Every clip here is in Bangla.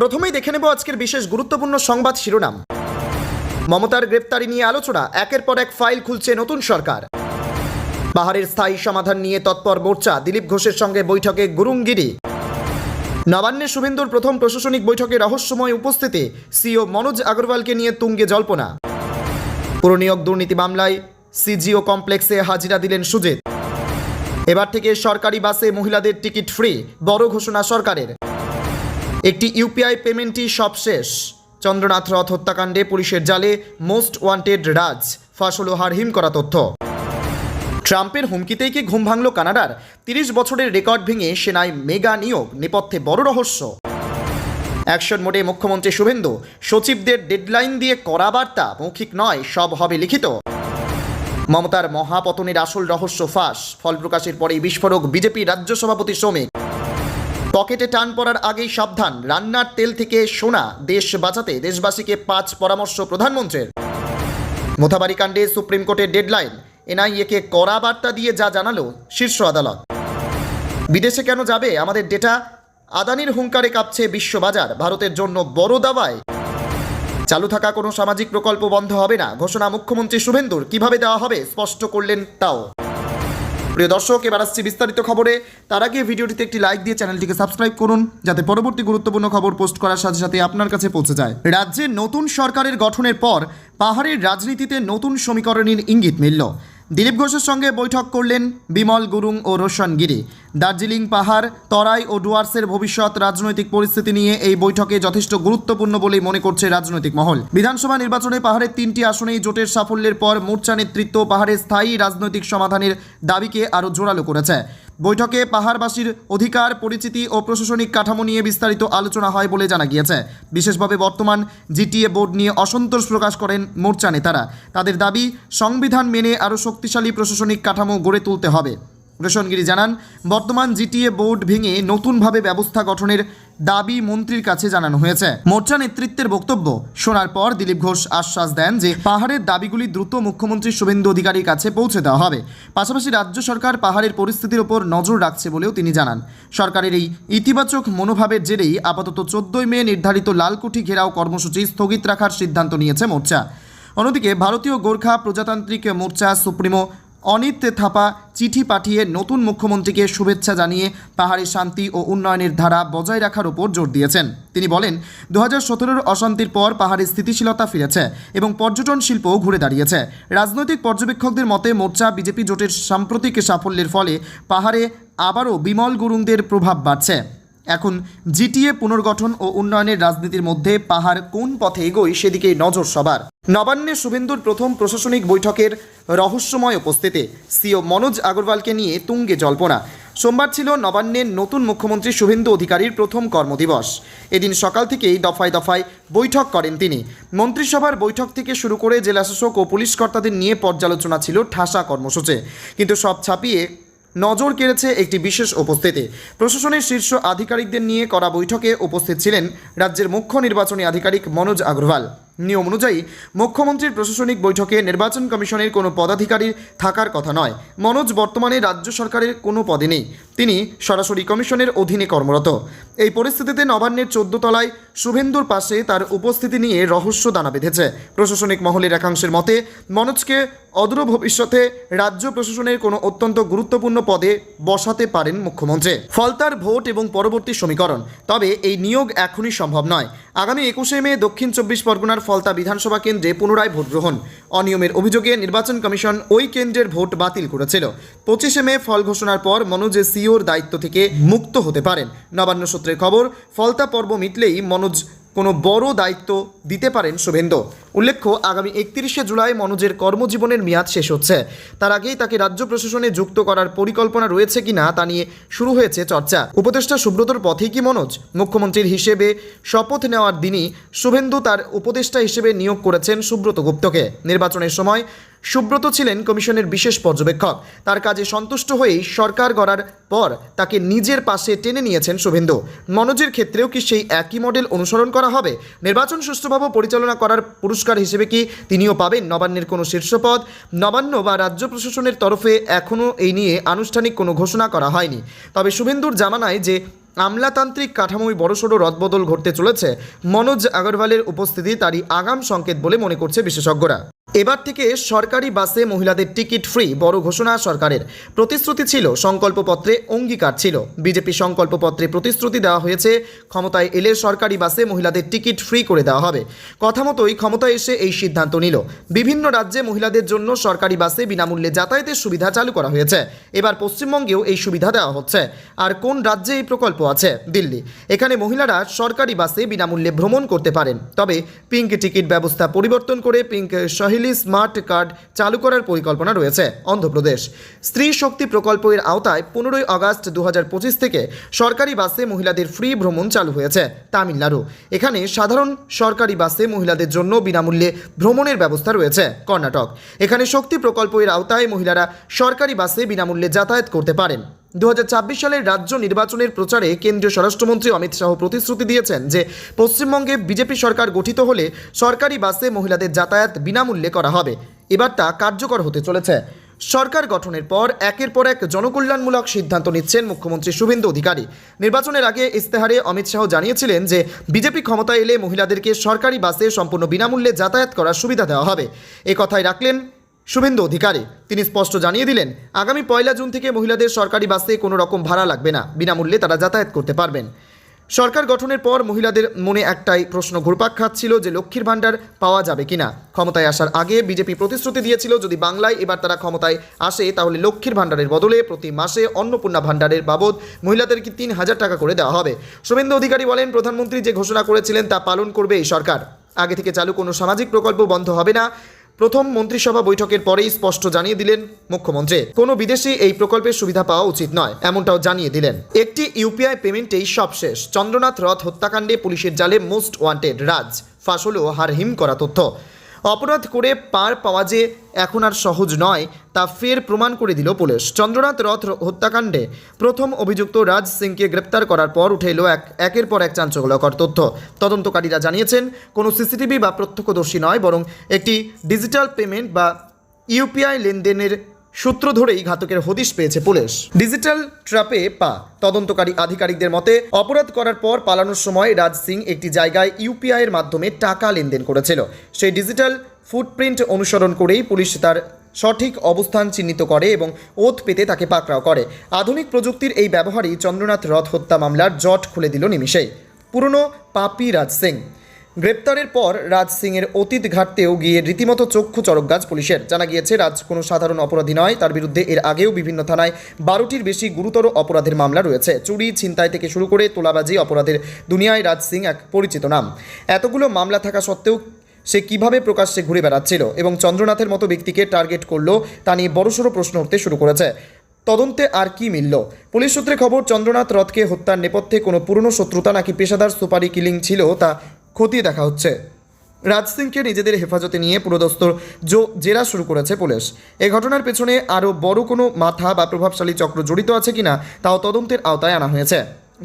প্রথমেই দেখে নেব আজকের বিশেষ গুরুত্বপূর্ণ সংবাদ শিরোনাম। মমতার গ্রেপ্তারি নিয়ে আলোচনা, একের পর এক ফাইল খুলছে নতুন সরকার। পাহাড়ের স্থায়ী সমাধান নিয়ে তৎপর মোর্চা, দিলীপ ঘোষের সঙ্গে বৈঠকে গুরুঙ্গিরি। নবান্নে শুভেন্দুর প্রথম প্রশাসনিক বৈঠকে রহস্যময় উপস্থিতি, সিও মনোজ আগরওয়ালকে নিয়ে তুঙ্গে জল্পনা। পুরনিয়োগ দুর্নীতি মামলায় সিজিও কমপ্লেক্সে হাজিরা দিলেন সুজিত। এবার থেকে সরকারি বাসে মহিলাদের টিকিট ফ্রি, বড় ঘোষণা সরকারের। একটি ইউপিআই পেমেন্টই সব শেষ। চন্দ্রনাথ রথ হত্যাকাণ্ডে পুলিশের জালে মোস্ট ওয়ান্টেড রাজ, ফাঁস হল হারহিম করা তথ্য। ট্রাম্পের হুমকিতেই কি ঘুম ভাঙল কানাডার? 30 বছরের রেকর্ড ভেঙে সেনায় মেগা নিয়োগ, নেপথ্যে বড় রহস্য। অ্যাকশন মোডে মুখ্যমন্ত্রী শুভেন্দু, সচিবদের ডেডলাইন দিয়ে কড়া বার্তা, মৌখিক নয়, সব হবে লিখিত। মমতার মহাপতনের আসল রহস্য ফাঁস, ফল প্রকাশের পরেই বিস্ফোরক বিজেপি রাজ্য সভাপতি শ্রমিক। পকেটে টান পড়ার আগেই সাবধান, রান্নার তেল থেকে সোনা, দেশ বাঁচাতে দেশবাসীকে 5 পরামর্শ প্রধানমন্ত্রীর। মোথাবাড়ি কাণ্ডে সুপ্রিম কোর্টের ডেডলাইন, এনআইএকে কড়া বার্তা দিয়ে যা জানালো শীর্ষ আদালত। বিদেশে কেন যাবে আমাদের ডেটা? আদানির হুঙ্কারে কাঁপছে বিশ্ববাজার, ভারতের জন্য বড় দাবায়। চালু থাকা কোনো সামাজিক প্রকল্প বন্ধ হবে না, ঘোষণা মুখ্যমন্ত্রী শুভেন্দুর। কিভাবে দেওয়া হবে স্পষ্ট করলেন তাও। প্রিয় দর্শক, এবার আসছি বিস্তারিত খবরে। তার আগে ভিডিওটিতে একটি লাইক দিয়ে চ্যানেলটিকে সাবস্ক্রাইব করুন, যাতে পরবর্তী গুরুত্বপূর্ণ খবর পোস্ট করার সাথে সাথে আপনার কাছে পৌঁছে যায়। রাজ্যে নতুন সরকারের গঠনের পর পাহাড়ের রাজনীতিতে নতুন সমীকরণের ইঙ্গিত মিলল। দিলীপ ঘোষের সঙ্গে বৈঠক করলেন বিমল গুরুং ও রোশন গিরি। দার্জিলিং, পাহাড়, তরাই ও ডুয়ার্সের ভবিষ্যৎ রাজনৈতিক পরিস্থিতি নিয়ে এই বৈঠকে যথেষ্ট গুরুত্বপূর্ণ বলেই মনে করছে রাজনৈতিক মহল। বিধানসভা নির্বাচনে পাহাড়ের 3টি আসনেই জোটের সাফল্যের পর মোর্চা নেতৃত্ব পাহাড়ের স্থায়ী রাজনৈতিক সমাধানের দাবিকে আরও জোরালো করেছে। বৈঠকে পাহাড়বাসীর অধিকার, পরিচিতি ও প্রশাসনিক কাঠামো নিয়ে বিস্তারিত আলোচনা হয় বলে জানা গিয়েছে। বিশেষভাবে বর্তমান জিটিএ বোর্ড নিয়ে অসন্তোষ প্রকাশ করেন মোর্চা নেতারা। তাদের দাবি, সংবিধান মেনে আরও শক্তিশালী প্রশাসনিক কাঠামো গড়ে তুলতে হবে। রোশনগিরি জানান, বর্তমান জিটিএ বোর্ড ভেঙে নতুনভাবে ব্যবস্থা গঠনের দাবি মন্ত্রীর কাছে জানানো হয়েছে। মোর্চা নেতৃত্বের বক্তব্য শোনার পর দিলীপ ঘোষ আশ্বাস দেন যে পাহাড়ের দাবিগুলি দ্রুত মুখ্যমন্ত্রী শুভেন্দু অধিকারীর কাছে পৌঁছে দেওয়া হবে। পাশাপাশি রাজ্য সরকার পাহাড়ের পরিস্থিতির ওপর নজর রাখছে বলেও তিনি জানান। সরকারের এই ইতিবাচক মনোভাবের জেরেই আপাতত 14 মে নির্ধারিত লালকুঠি ঘেরাও কর্মসূচি স্থগিত রাখার সিদ্ধান্ত নিয়েছে মোর্চা। অন্যদিকে ভারতীয় গোর্খা প্রজাতান্ত্রিক মোর্চা সুপ্রিমো অনিত থাপা চিঠি পাঠিয়ে নতুন মুখ্যমন্ত্রীকে শুভেচ্ছা জানিয়ে পাহাড়ে শান্তি ও উন্নয়নের ধারা বজায় রাখার উপর জোর দিয়েছেন। তিনি বলেন, 2017 অশান্তির পর পাহাড়ে স্থিতিশীলতা ফিরেছে এবং পর্যটন শিল্পও ঘুরে দাঁড়িয়েছে। রাজনৈতিক পর্যবেক্ষকদের মতে মোর্চা বিজেপি জোটের সাম্প্রতিক সাফল্যের ফলে পাহাড়ে আবারও বিমল গুরুংদের প্রভাব বাড়ছে। এখন জিটিএ পুনর্গঠন ও উন্নয়নের রাজনীতির মধ্যে পাহাড় কোন পথে এগোয় সেদিকেই নজর সবার। নবান্নে শুভেন্দুর প্রথম প্রশাসনিক বৈঠকের রহস্যময় উপস্থিতি, সিও মনোজ আগরওয়ালকে নিয়ে তুঙ্গে জল্পনা। সোমবার ছিল নবান্নের নতুন মুখ্যমন্ত্রী শুভেন্দু অধিকারীর প্রথম কর্মদিবস। এদিন সকাল থেকেই দফায় দফায় বৈঠক করেন তিনি। মন্ত্রিসভার বৈঠক থেকে শুরু করে জেলাশাসক ও পুলিশ কর্তাদের নিয়ে পর্যালোচনা ছিল ঠাসা কর্মসূচি, কিন্তু সব ছাপিয়ে নজর কেড়েছে একটি বিশেষ উপস্থিতি। প্রশাসনের শীর্ষ আধিকারিকদের নিয়ে করা বৈঠকে উপস্থিত ছিলেন রাজ্যের মুখ্য নির্বাচনী আধিকারিক মনোজ আগরওয়াল। নিয়ম অনুযায়ী মুখ্যমন্ত্রীর প্রশাসনিক বৈঠকে নির্বাচন কমিশনের কোনো পদাধিকারী থাকার কথা নয়। মনোজ বর্তমানে রাজ্য সরকারের কোনো পদে নেই, তিনি সরাসরি কমিশনের অধীনে কর্মরত। এই পরিস্থিতিতে নবান্নের 14 তলায় শুভেন্দুর পাশে তার উপস্থিতি নিয়ে রহস্য দানা বেঁধেছে। প্রশাসনিক মহলের একাংশের মতে মনোজকে অদূর ভবিষ্যতে রাজ্য প্রশাসনের কোনো অত্যন্ত গুরুত্বপূর্ণ পদে বসাতে পারেন মুখ্যমন্ত্রী। ফলতার ভোট এবং পরবর্তী সমীকরণ, তবে এই নিয়োগ এখনই সম্ভব নয়। আগামী 21 মে দক্ষিণ 24 পরগনার ফলতা বিধানসভা কেন্দ্রে পুনরায় ভোট গ্রহণ। অনিয়মের অভিযোগে নির্বাচন কমিশন ওই কেন্দ্রের ভোট বাতিল করেছিল। 25 মে ফল ঘোষণার পর মনোজ সিওর দায়িত্ব থেকে মুক্ত হতে পারেন। নবান্ন সূত্রের খবর, ফলতা পর্ব মিটলেই মনোজ কোনো বড় দায়িত্ব দিতে পারেন শুভেন্দু। উল্লেখ্য, আগামী 31 জুলাই মনোজের কর্মজীবনের মেয়াদ শেষ হচ্ছে। তার আগেই তাকে রাজ্য প্রশাসনে যুক্ত করার পরিকল্পনা রয়েছে কিনা তা নিয়ে শুরু হয়েছে চর্চা। উপদেষ্টা সুব্রতর পথেই কি মনোজ? মুখ্যমন্ত্রীর হিসেবে শপথ নেওয়ার দিনই শুভেন্দু তার উপদেষ্টা হিসেবে নিয়োগ করেছেন সুব্রত গুপ্তকে। নির্বাচনের সময় সুব্রত ছিলেন কমিশনের বিশেষ পর্যবেক্ষক। তার কাজে সন্তুষ্ট হয়েই সরকার গড়ার পর তাকে নিজের পাশে টেনে নিয়েছেন শুভেন্দু। মনোজের ক্ষেত্রেও কি সেই একই মডেল অনুসরণ করা হবে? নির্বাচন সুষ্ঠুভাবে পরিচালনা করার পুরস্কার হিসেবে কি তিনিও পাবেন নবান্নের কোনো শীর্ষ পদ? নবান্ন বা রাজ্য প্রশাসনের তরফে এখনও এই নিয়ে আনুষ্ঠানিক কোনো ঘোষণা করা হয়নি। তবে শুভেন্দুর জামানায় যে আমলাতান্ত্রিক কাঠামোয় বড়সড় রদবদল ঘটতে চলেছে মনোজ আগরওয়ালের উপস্থিতি তারই আগাম সংকেত বলে মনে করছে বিশেষজ্ঞরা। এবার থেকে সরকারি বাসে মহিলাদের টিকিট ফ্রি বড় ঘোষণা সরকারের। প্রতিশ্রুতি ছিল, সংকল্পপত্রে অঙ্গীকার ছিল। বিজেপি সংকল্পপত্রে প্রতিশ্রুতি দেওয়া হয়েছে ক্ষমতায় এলে সরকারি বাসে মহিলাদের টিকিট ফ্রি করে দেওয়া হবে। কথা মতোই ক্ষমতায় এসে এই সিদ্ধান্ত নিল। বিভিন্ন রাজ্যে মহিলাদের জন্য সরকারি বাসে বিনামূল্যে যাতায়াতের সুবিধা চালু করা হয়েছে। এবার পশ্চিমবঙ্গেও এই সুবিধা দেওয়া হচ্ছে। আর কোন রাজ্যে এই প্রকল্প আছে? দিল্লি। এখানে মহিলারা সরকারি বাসে বিনামূল্যে ভ্রমণ করতে পারেন। তবে পিঙ্ক টিকিট ব্যবস্থা পরিবর্তন করে পিঙ্ক সহেলি স্মার্ট কার্ড চালু করার পরিকল্পনা রয়েছে অন্ধ্রপ্রদেশ। স্ত্রী শক্তি প্রকল্পের আওতায় 15 আগস্ট 2025 থেকে সরকারি বাসে মহিলাদের ফ্রি ভ্রমণ চালু হয়েছে তামিলনাড়ু। এখানে সাধারণ সরকারি বাসে মহিলাদের জন্য বিনামূল্যে ভ্রমণের ব্যবস্থা রয়েছে কর্ণাটক। এখানে শক্তি প্রকল্পের আওতায় মহিলারা সরকারি বাসে বিনামূল্যে যাতায়াত করতে পারেন। 2024 সালের রাজ্য নির্বাচনের প্রচারে কেন্দ্রীয় স্বরাষ্ট্রমন্ত্রী অমিত শাহ প্রতিশ্রুতি দিয়েছেন যে পশ্চিমবঙ্গে বিজেপি সরকার গঠিত হলে সরকারি বাসে মহিলাদের যাতায়াত বিনামূল্যে করা হবে। এবার তা কার্যকর হতে চলেছে। সরকার গঠনের পর একের পর এক জনকল্যাণমূলক সিদ্ধান্ত নিচ্ছেন মুখ্যমন্ত্রী শুভেন্দু অধিকারী। নির্বাচনের আগে ইস্তেহারে অমিত শাহ জানিয়েছিলেন যে বিজেপি ক্ষমতায় এলে মহিলাদেরকে সরকারি বাসে সম্পূর্ণ বিনামূল্যে যাতায়াত করার সুবিধা দেওয়া হবে। এ কথাই রাখলেন শুভেন্দু অধিকারী। তিনি স্পষ্ট জানিয়ে দিলেন, আগামী 1 জুন থেকে মহিলাদের সরকারি বাসে কোনো রকম ভাড়া লাগবে না, বিনামূল্যে তারা যাতায়াত করতে পারবেন। সরকার গঠনের পর মহিলাদের মনে একটাই প্রশ্ন ঘুরপাক খাচ্ছিল যে লক্ষ্মীর ভাণ্ডার পাওয়া যাবে কিনা। ক্ষমতায় আসার আগে বিজেপি প্রতিশ্রুতি দিয়েছিল যদি বাংলায় এবার তারা ক্ষমতায় আসে তাহলে লক্ষ্মীর ভাণ্ডারের বদলে প্রতি মাসে অন্নপূর্ণা ভাণ্ডারের বাবদ মহিলাদেরকে 3000 টাকা করে দেওয়া হবে। শুভেন্দু অধিকারী বলেন, প্রধানমন্ত্রী যে ঘোষণা করেছিলেন তা পালন করবে এই সরকার। আগে থেকে চালু কোনো সামাজিক প্রকল্প বন্ধ হবে না। প্রথম মন্ত্রিসভা বৈঠকের পরেই স্পষ্ট জানিয়ে দিলেন মুখ্যমন্ত্রী, কোনো বিদেশি এই প্রকল্পের সুবিধা পাওয়া উচিত নয়, এমনটাও জানিয়ে দিলেন। একটি ইউপিআই পেমেন্টেই সব শেষ। চন্দ্রনাথ রথ হত্যাকাণ্ডে পুলিশের জালে মোস্ট ওয়ান্টেড রাজ। ফাঁস হলো হারহিম করা তথ্য। অপরাধ করে পার পাওয়া যে এখন আর সহজ নয় তা ফের প্রমাণ করে দিল পুলিশ। চন্দ্রনাথ রথ হত্যাকাণ্ডে প্রথম অভিযুক্ত রাজ সিংকে গ্রেপ্তার করার পর উঠে এলো একের পর এক চাঞ্চল্যকর তথ্য। তদন্তকারীরা জানিয়েছেন, কোনো সিসিটিভি বা প্রত্যক্ষদর্শী নয়, বরং একটি ডিজিটাল পেমেন্ট বা ইউপিআই লেনদেনের সূত্র ধরেই ঘাতকের হদিশ পেয়েছে পুলিশ। ডিজিটাল ট্র্যাপে পা। তদন্তকারী আধিকারিকদের মতে অপরাধ করার পর পালানোর সময় রাজ সিং একটি জায়গায় ইউপিআইয়ের মাধ্যমে টাকা লেনদেন করেছিল। সেই ডিজিটাল ফুটপ্রিন্ট অনুসরণ করেই পুলিশ তার সঠিক অবস্থান চিহ্নিত করে এবং ওথ পেতে তাকে পাকড়াও করে। আধুনিক প্রযুক্তির এই ব্যবহারই চন্দ্রনাথ রথ হত্যা মামলার জট খুলে দিল নিমিষেই। পুরনো পাপি রাজ সিং গ্রেপ্তারের পর রাজ সিংয়ের অতীত ঘাটতেও গিয়ে রীতিমতো চক্ষু চরকগাছ পুলিশের। জানা গিয়েছে রাজ কোনো সাধারণ অপরাধী নয়, তার বিরুদ্ধে এর আগেও বিভিন্ন থানায় 12টির বেশি গুরুতর অপরাধের মামলা রয়েছে। চুরি, ছিনতাই থেকে শুরু করে তোলাবাজি অপরাধের দুনিয়ায় রাজ সিং এক পরিচিত নাম। এতগুলো মামলা থাকা সত্ত্বেও সে কিভাবে প্রকাশ্যে ঘুরে বেড়াচ্ছিল এবং চন্দ্রনাথের মতো ব্যক্তিকে টার্গেট করলো তা নিয়ে বড়সড় প্রশ্ন উঠতে শুরু করেছে। তদন্তে আর কি মিলল? পুলিশ সূত্রে খবর, চন্দ্রনাথ রথকে হত্যার নেপথ্যে কোনো পুরনো শত্রুতা নাকি পেশাদার সুপারি কিলিং ছিল তা খতিয়ে দেখা হচ্ছে। রাজ সিংকে নিজেদের হেফাজতে নিয়ে পুরোদস্তুর জেরা শুরু করেছে পুলিশ। এই ঘটনার পেছনে আরও বড় কোনো মাথা বা প্রভাবশালী চক্র জড়িত আছে কিনা তাও তদন্তের আওতায় আনা হয়েছে।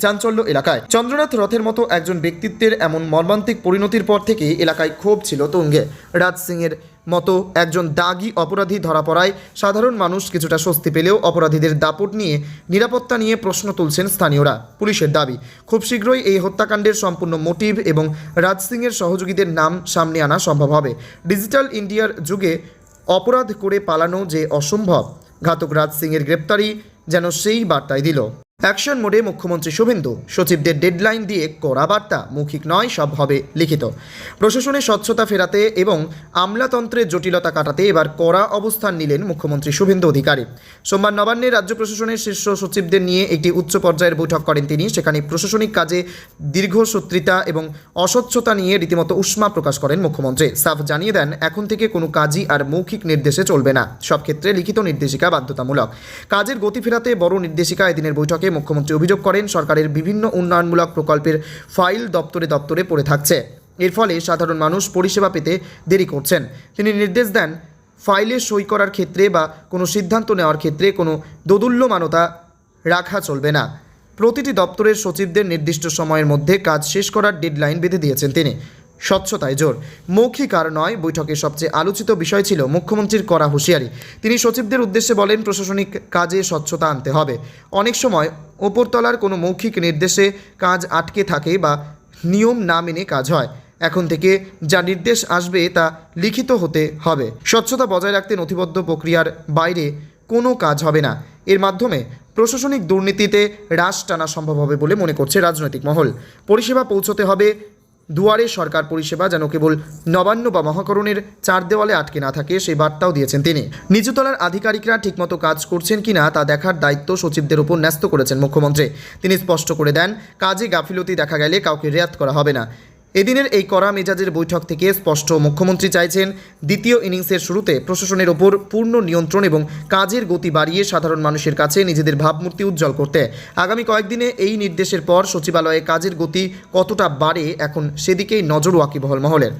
চাঞ্চল্য এলাকায়। চন্দ্রনাথ রথের মতো একজন ব্যক্তিত্বের এমন মর্মান্তিক পরিণতির পর থেকে এলাকায় ক্ষোভ ছিল তুঙ্গে। রাজ সিংয়ের মতো একজন দাগী অপরাধী ধরা পড়ায় সাধারণ মানুষ কিছুটা স্বস্তি পেলেও অপরাধীদের দাপট নিয়ে নিরাপত্তা নিয়ে প্রশ্ন তুলছেন স্থানীয়রা। পুলিশের দাবি, খুব শীঘ্রই এই হত্যাকাণ্ডের সম্পূর্ণ মোটিভ এবং রাজ সিংয়ের সহযোগীদের নাম সামনে আনা সম্ভব হবে। ডিজিটাল ইন্ডিয়ার যুগে অপরাধ করে পালানো যে অসম্ভব, ঘাতক রাজ সিংয়ের গ্রেপ্তারি যেন সেই বার্তাই দিল। অ্যাকশন মোডে মুখ্যমন্ত্রী শুভেন্দু। সচিবদের ডেডলাইন দিয়ে কড়া বার্তা, মৌখিক নয়, সব হবে লিখিত। প্রশাসনে স্বচ্ছতা ফেরাতে এবং আমলাতন্ত্রের জটিলতা কাটাতে এবার কড়া অবস্থান নিলেন মুখ্যমন্ত্রী শুভেন্দু অধিকারী। সোমবার নবান্নে রাজ্য প্রশাসনের শীর্ষ সচিবদের নিয়ে একটি উচ্চ পর্যায়ের বৈঠক করেন তিনি। সেখানে প্রশাসনিক কাজে দীর্ঘসূত্রিতা এবং অস্বচ্ছতা নিয়ে রীতিমতো উষ্মা প্রকাশ করেন মুখ্যমন্ত্রী। সাফ জানিয়ে দেন, এখন থেকে কোনো কাজই আর মৌখিক নির্দেশে চলবে না, সব ক্ষেত্রে লিখিত নির্দেশিকা বাধ্যতামূলক। কাজের গতি ফেরাতে বড় নির্দেশিকা এদিনের বৈঠকে মুখ্যমন্ত্রী অভিযোগ করেন, সরকারের বিভিন্ন উন্নয়নমূলক প্রকল্পের ফাইল দপ্তরে দপ্তরে পড়ে থাকছে। এর ফলে সাধারণ মানুষ পরিষেবা পেতে দেরি করছেন। তিনি নির্দেশ দেন, ফাইলে সই করার ক্ষেত্রে বা কোনো সিদ্ধান্ত নেওয়ার ক্ষেত্রে কোনো দোদুল্যমানতা রাখা চলবে না। প্রতিটি দপ্তরের সচিবদের নির্দিষ্ট সময়ের মধ্যে কাজ শেষ করার ডেডলাইন বেঁধে দিয়েছেন তিনি। স্বচ্ছতায় জোর। মৌখিক আর নয়। বৈঠকের সবচেয়ে আলোচিত বিষয় ছিল মুখ্যমন্ত্রীর কড়া হুঁশিয়ারি। তিনি সচিবদের উদ্দেশ্যে বলেন, প্রশাসনিক কাজে স্বচ্ছতা আনতে হবে। অনেক সময় ওপরতলার কোনো মৌখিক নির্দেশে কাজ আটকে থাকে বা নিয়ম না মেনে কাজ হয়। এখন থেকে যা নির্দেশ আসবে তা লিখিত হতে হবে। স্বচ্ছতা বজায় রাখতে নথিবদ্ধ প্রক্রিয়ার বাইরে কোনো কাজ হবে না। এর মাধ্যমে প্রশাসনিক দুর্নীতিতে হ্রাস টানা সম্ভব হবে বলে মনে করছে রাজনৈতিক মহল। পরিষেবা পৌঁছতে হবে দুয়ারে সরকার পরিষেবা যেন কেবল নবান্ন বা মহাকরণের চার দেওয়ালে আটকে না থাকে, সেই বার্তাও দিয়েছেন তিনি। নিচুতলার আধিকারিকরা ঠিকমতো কাজ করছেন কিনা তা দেখার দায়িত্ব সচিবদের উপর ন্যস্ত করেছেন মুখ্যমন্ত্রী। তিনি স্পষ্ট করে দেন, কাজে গাফিলতি দেখা গেলে কাউকে রেয়াত করা হবে না। এদিনের এই কড়া মেজাজের বৈঠক থেকে স্পষ্ট, মুখ্যমন্ত্রী চাইছেন দ্বিতীয় ইনিংসের শুরুতে প্রশাসনের ওপর পূর্ণ নিয়ন্ত্রণ এবং কাজের গতি বাড়িয়ে সাধারণ মানুষের কাছে নিজেদের ভাবমূর্তি উজ্জ্বল করতে। আগামী কয়েকদিনে এই নির্দেশের পর সচিবালয়ে কাজের গতি কতটা বাড়ে এখন সেদিকেই নজর ওয়াকিবহাল মহলের।